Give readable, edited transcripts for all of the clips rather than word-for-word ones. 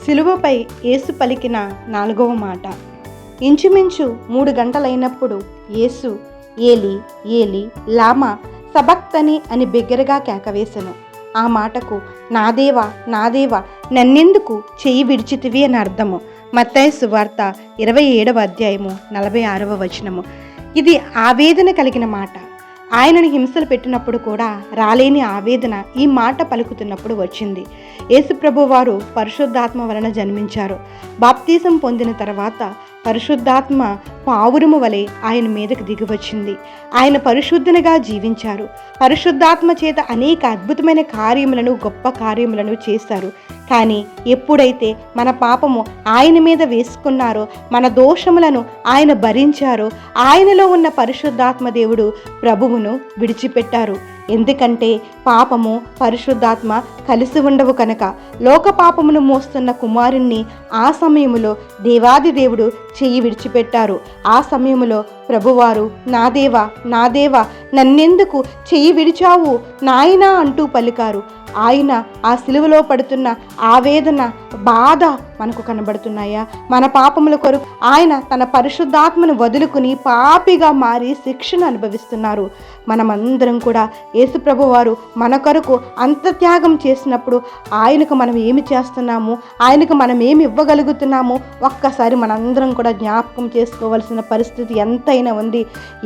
సిలువపై యేసు పలికిన 4వ మాట. ఇంచుమించు 3 గంటలైనప్పుడు యేసు ఏలి ఏలి లామా సబక్తని అని బిగ్గరగా కేకవేశను. ఆ మాటకు నా దేవా నా దేవా నన్నెందుకు చెయ్యి విడిచితివి అని అర్థము. మత్తయి సువార్త 27వ అధ్యాయము 46వ వచనము. ఇది ఆవేదన కలిగిన మాట. ఆయనను హింసలు పెట్టినప్పుడు కూడా రాలేని ఆవేదన ఈ మాట పలుకుతున్నప్పుడు వచ్చింది. యేసుప్రభు వారు పరిశుద్ధాత్మ వలన జన్మించారు. బాప్తీసం పొందిన తర్వాత పరిశుద్ధాత్మ పావురము వలె ఆయన మీదకు దిగివచ్చింది. ఆయన పరిశుద్ధునిగా జీవించారు. పరిశుద్ధాత్మ చేత అనేక అద్భుతమైన కార్యములను, గొప్ప కార్యములను చేశారు. కానీ ఎప్పుడైతే మన పాపము ఆయన మీద వేసుకున్నారో, మన దోషములను ఆయన భరించారో, ఆయనలో ఉన్న పరిశుద్ధాత్మ దేవుడు ప్రభువును విడిచిపెట్టారు. ఎందుకంటే పాపము పరిశుద్ధాత్మ కలిసి ఉండవు కనుక. లోక పాపమును మోస్తున్న కుమారుణ్ణి ఆ సమయములో దేవాది దేవుడు చెయ్యి విడిచిపెట్టారు. ఆ సమయములో ప్రభువారు నా దేవా నా దేవా నన్నెందుకు చెయ్యి విడిచావు నాయనా అంటూ పలికారు. ఆయన ఆ సిలువలో పడుతున్న ఆవేదన, బాధ మనకు కనబడుతున్నాయా? మన పాపముల కొరకు ఆయన తన పరిశుద్ధాత్మను వదులుకుని పాపిగా మారి శిక్షను అనుభవిస్తున్నారు. మనమందరం కూడా యేసుప్రభు వారు మన కొరకు అంత త్యాగం చేసినప్పుడు ఆయనకు మనం ఏమి చేస్తున్నాము, ఆయనకు మనం ఏమి ఇవ్వగలుగుతున్నాము ఒక్కసారి మనందరం కూడా జ్ఞాపకం చేసుకోవాల్సిన పరిస్థితి ఎంతైనా ఉంది.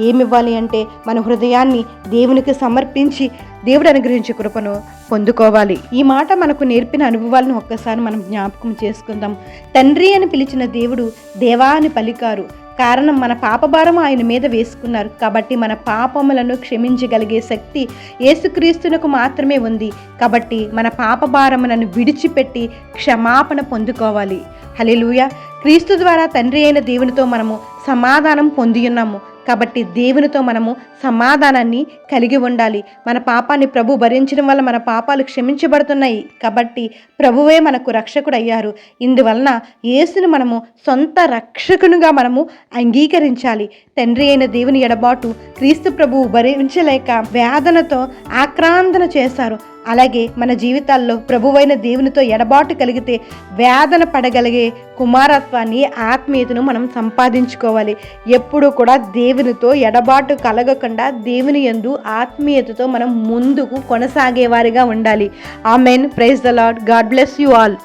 ఏమి ఇవ్వాలి అంటే మన హృదయాన్ని దేవునికి సమర్పించి దేవుడు అనుగ్రహించే కృపను పొందుకోవాలి. ఈ మాట మనకు నేర్పిన అనుభవాలను ఒక్కసారి మనం జ్ఞాపకం చేసుకుందాం. తండ్రి అని పిలిచిన దేవుడు దేవా అని పలికారు. కారణం మన పాపభారం ఆయన మీద వేసుకున్నారు. కాబట్టి మన పాపములను క్షమించగలిగే శక్తి యేసుక్రీస్తునకు మాత్రమే ఉంది. కాబట్టి మన పాపభారములను విడిచిపెట్టి క్షమాపణ పొందుకోవాలి. హల్లెలూయా. క్రీస్తు ద్వారా తండ్రి అయిన దేవునితో మనము సమాధానం పొంది ఉన్నాము. కాబట్టి దేవునితో మనము సమాధానాన్ని కలిగి ఉండాలి. మన పాపాన్ని ప్రభు భరించడం వల్ల మన పాపాలు క్షమించబడుతున్నాయి. కాబట్టి ప్రభువే మనకు రక్షకుడు అయ్యారు. ఇందువలన యేసును మనము సొంత రక్షకునిగా మనము అంగీకరించాలి. తండ్రి అయిన దేవుని ఎడబాటు క్రీస్తు ప్రభువు భరించలేక వేదనతో ఆక్రాందన చేశారు. అలాగే మన జీవితాల్లో ప్రభువైన దేవునితో ఎడబాటు కలిగితే వేదన పడగలిగే కుమారత్వాన్ని, ఆత్మీయతను మనం సంపాదించుకోవాలి. ఎప్పుడూ కూడా దేవునితో ఎడబాటు కలగకుండా దేవుని యందు ఆత్మీయతతో మనం ముందుకు కొనసాగేవారిగా ఉండాలి. Amen. Praise the Lord. God bless you all.